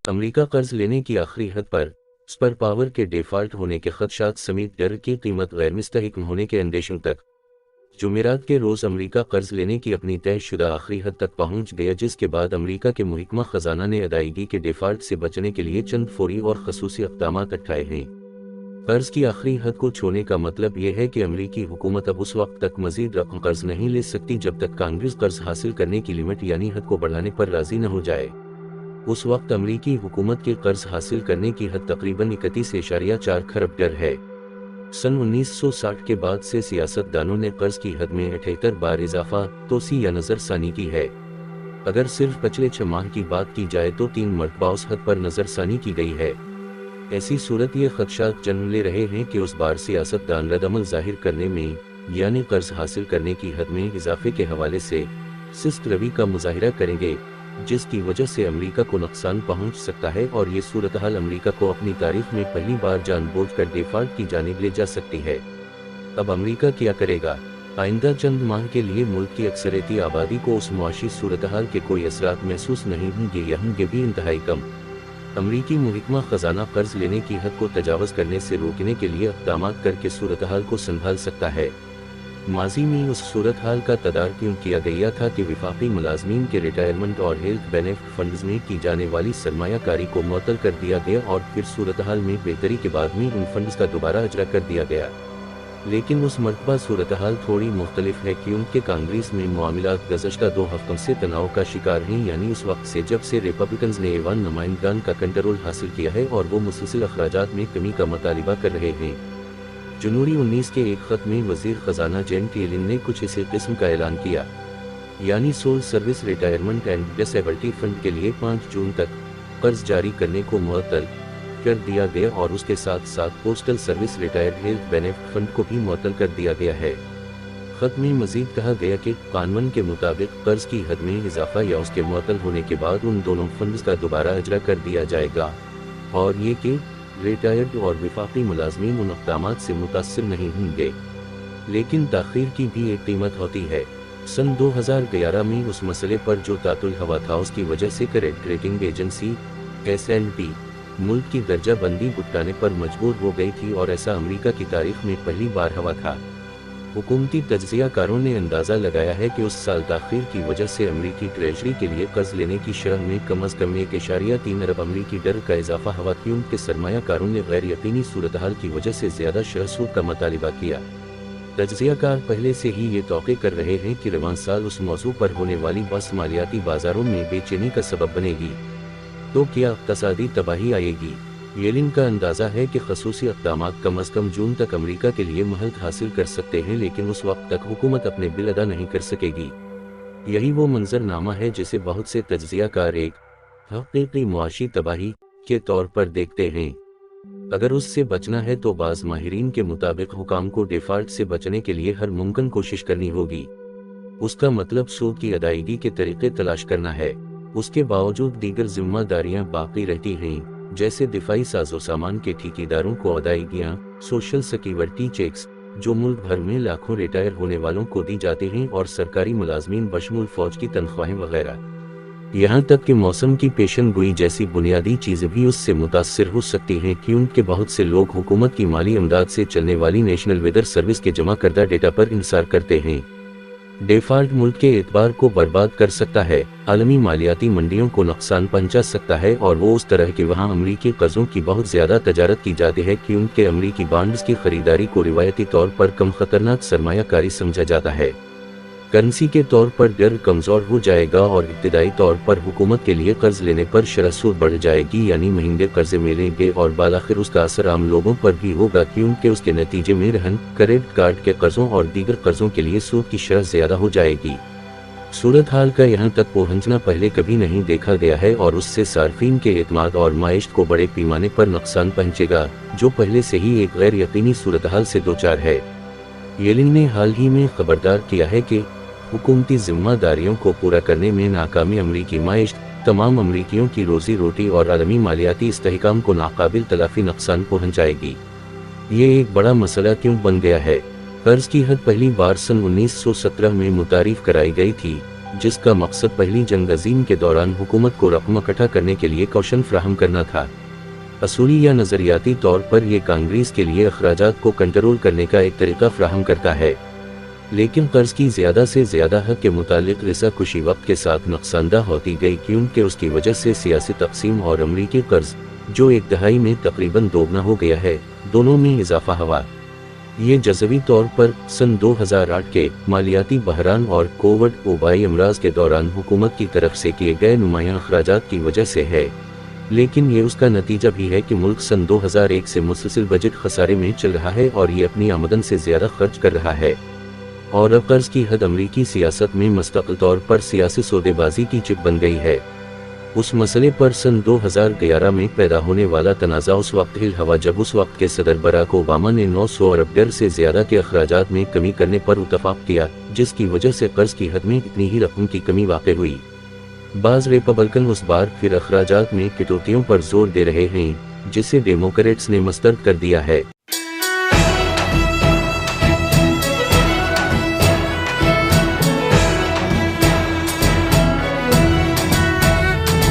America कर्ज लेने की आखिरी हद पर सुपर पावर के डिफॉल्ट होने के खदशात समेत डर की कीमत गैर मुस्तहिक होने के अंदेशों तक जुमेरात के रोज अमेरिका कर्ज लेने की अपनी तयशुदा आखिरी हद तक पहुंच गया, जिसके बाद अमेरिका के महकमा खजाना ने अदायगी के डिफॉल्ट से बचने के लिए चंद फौरी और खसूसी इक़दाम उठाए हैं। कर्ज की आखिरी हद को छूने का मतलब यह है कि अमेरिकी हुकूमत अब उस वक्त तक मजीद रकम कर्ज नहीं ले सकती जब तक कांग्रेस कर्ज हासिल करने की लिमिट यानी हद को बढ़ाने पर राजी न हो जाए। उस वक्त अमेरिकी हुकूमत के कर्ज हासिल करने की हद तकरीबन 31.4 खरब डॉलर है। सन 1960 के बाद से सियासतदानों ने कर्ज की हद में 78 बार इजाफा, तोसी या नजरसानी की है। अगर सिर्फ पिछले 6 माह की बात की जाए तो 3 मरतबा उस हद पर नजरसानी की गई है। ऐसी सूरत ये खदशात जन्म ले रहे हैं कि उस बार सियासतदान रद्दअमल जाहिर करने में यानी कर्ज हासिल करने की हद में इजाफे के हवाले से सुस्त रवि का मुजाहिरा करेंगे, जिसकी वजह से अमेरिका को नुकसान पहुंच सकता है और ये सूरत हाल अमेरिका को अपनी तारीख में पहली बार जानबूझकर डिफॉल्ट की जानिब ले जा सकती है। अब अमेरिका क्या करेगा? आइंदा चंद माह के लिए मुल्क की अक्सरियती आबादी को उस मुआशी सूरत हाल के कोई असरात महसूस नहीं होंगे या होंगे भी इंतहाई कम। अमेरिकी महकमा खजाना कर्ज लेने की हद को तजावज़ करने से रोकने के लिए इक़दाम करके सूरत हाल को संभाल सकता है। माजी में उस सूरत हाल का तदारक यूं किया गया था कि वफाकी मुलाजमीन के रिटायरमेंट और हेल्थ बेनिफिट फंड्स में की जाने वाली सरमायाकारी को मुअत्तल कर दिया गया और फिर सूरत हाल में बेहतरी के बाद में उन फंड्स का दोबारा अजरा कर दिया गया। लेकिन उस मरतबा सूरत हाल थोड़ी मुख्तलिफ है क्योंकि कांग्रेस में मामलात गुज़श्ता 2 हफ्तों से तनाव का शिकार हैं, यानी उस वक्त से जब से रिपब्लिकन्स ने ऐवान नुमाइंदगान का कंट्रोल हासिल किया है और वो मुसलसल अखराजात में कमी का मुतालिबा कर रहे हैं। जनवरी 19 के एक खत में वजीर खजाना जेनेट येलेन ने कुछ इसी किस्म का ऐलान किया, यानी civil service retirement and disability fund के लिए 5 जून तक कर्ज जारी करने को मुअत्तल कर दिया गया और उसके साथ साथ postal service retired health benefit fund को भी मुअत्तल कर दिया गया है। खत में मजीद कहा गया कि कानून के मुताबिक कर्ज की हद में इजाफा या उसके मुअत्तल होने के बाद उन दोनों फंड्स का दोबारा अजरा कर दिया जाएगा और ये कि रिटायर्ड और वफाकी मुलाजमीन उन इक़दामात से मुतासिर नहीं होंगे। लेकिन ताख़ीर की भी एक कीमत होती है। सन 2011 में उस मसले पर जो तातुल हवा था उसकी वजह से क्रेडिट रेटिंग एजेंसी S&P मुल्क की दर्जा बंदी घटाने पर मजबूर हो गई थी और ऐसा अमेरिका की तारीख में पहली बार हुआ था। हुकूमती तज्ज़ियाकारों ने अंदाज़ा लगाया है कि उस साल ताख़ीर की वजह से अमेरिकी ट्रेजरी के लिए कर्ज लेने की शरह में कम अज़ कम 1.3 अरब अमेरिकी डॉलर का इजाफा हुआ क्योंकि सरमायाकारों ने गैर यकीनी सूरत हाल की वजह से ज़्यादा शरह सूद का मुतालिबा किया। तज्ज़ियाकार पहले से ही ये तौक़े कर रहे हैं कि रवां साल उस मौजू पर होने वाली बस मालियाती बाजारों में बेचैनी का सबब बनेगी, तो क्या इक़्तिसादी तबाही आएगी। येलेन का अंदाज़ा है कि खसूसी इक़दाम कम अज़ कम जून तक अमेरिका के लिए महलत हासिल कर सकते हैं, लेकिन उस वक्त तक हुकूमत अपने बिल अदा नहीं कर सकेगी। यही वो मंजरनामा है जिसे बहुत से तज्ज़ियाकार एक हक़ीक़ी मुआशी तबाही के तौर पर देखते हैं। अगर उससे बचना है तो बाज़ माहिरीन के मुताबिक हुकाम को डिफ़ॉल्ट से बचने के लिए हर मुमकिन कोशिश करनी होगी। उसका मतलब सूद की अदायगी के तरीक़े तलाश करना है। उसके बावजूद दीगर जिम्मेदारियां बाकी रहती हैं, जैसे दिफाई साजो सामान के ठेकेदारों को अदायगियां, सोशल सिक्योरिटी चेक्स जो मुल्क भर में लाखों रिटायर होने वालों को दी जाते हैं और सरकारी मुलाजमीन बशमूल फौज की तनख्वाहें वगैरह। यहाँ तक कि मौसम की पेशन गोई जैसी बुनियादी चीज़ें भी उससे मुतासिर हो सकती हैं क्योंकि बहुत से लोग हुकूमत की माली इमदाद से चलने वाली नेशनल वेदर सर्विस के जमा करदा डेटा पर इंसार करते हैं। डिफॉल्ट मुल्क के एतबार को बर्बाद कर सकता है, आलमी मालियाती मंडियों को नुकसान पहुंचा सकता है और वो उस तरह के वहाँ अमरीकी कर्जों की बहुत ज़्यादा तजारत की जाती है क्योंकि अमरीकी बॉन्ड्स की खरीदारी को रिवायती तौर पर कम खतरनाक सरमायाकारी समझा जाता है। करेंसी के तौर पर डर कमज़ोर हो जाएगा और इब्तिदाई तौर पर हुकूमत के लिए कर्ज लेने पर शरह सूद बढ़ जाएगी, यानी महंगे कर्जे मिलेंगे और बालाखिर उसका असर आम लोगों पर भी होगा क्योंकि उसके नतीजे में रहन क्रेडिट कार्ड के कर्जों और दीगर कर्जों के लिए सूद की शरह ज़्यादा हो जाएगी। सूरत हाल का यहाँ तक पहुँचना पहले कभी नहीं देखा गया है और उससे सार्फिन के एतमाद और माइशत को बड़े पैमाने पर नुकसान पहुँचेगा, जो पहले से ही एक गैर यकीनी सूरत हाल से दो चार है। येलेन ने हाल ही में खबरदार किया है कि हुकूमती जिम्मेदारियों को पूरा करने में नाकामी अमरीकी माइशत तमाम अमरीकियों की रोजी रोटी और आलमी मालियाती इस्तेहकाम को नाकाबिल तलाफी नुकसान पहुँचाएगी। ये एक बड़ा मसला क्यों बन गया है? कर्ज की हद पहली बार सन 1917 में मुतारिफ कराई गई थी, جس کا مقصد پہلی جنگ عظیم کے دوران حکومت کو رقم اکٹھا کرنے کے لیے کوشن فراہم کرنا تھا۔ اصولی یا نظریاتی طور پر یہ کانگریس کے لیے اخراجات کو کنٹرول کرنے کا ایک طریقہ فراہم کرتا ہے، لیکن قرض کی زیادہ سے زیادہ حد کے متعلق رسا کشی وقت کے ساتھ نقصان دہ ہوتی گئی، کیونکہ اس کی وجہ سے سیاسی تقسیم اور امریکی قرض، جو ایک دہائی میں تقریباً دوگنا ہو گیا ہے، دونوں میں اضافہ ہوا۔ یہ جزوی طور پر سن 2008 کے مالیاتی بحران اور کووڈ وبائی امراض کے دوران حکومت کی طرف سے کیے گئے نمایاں اخراجات کی وجہ سے ہے، لیکن یہ اس کا نتیجہ بھی ہے کہ ملک سن 2001 سے مسلسل بجٹ خسارے میں چل رہا ہے اور یہ اپنی آمدن سے زیادہ خرچ کر رہا ہے، اور اب قرض کی حد امریکی سیاست میں مستقل طور پر سیاسی سودے بازی کی چپ بن گئی ہے۔ اس مسئلے پر سن 2011 میں پیدا ہونے والا تنازع اس وقت ہل ہوا جب اس وقت کے صدر براک اوباما نے 900 ارب ڈالر سے زیادہ کے اخراجات میں کمی کرنے پر اتفاق کیا، جس کی وجہ سے قرض کی حد میں اتنی ہی رقم کی کمی واقع ہوئی۔ بعض ریپبلکن اس بار پھر اخراجات میں کٹوتیوں پر زور دے رہے ہیں، جسے ڈیموکریٹس نے مسترد کر دیا ہے۔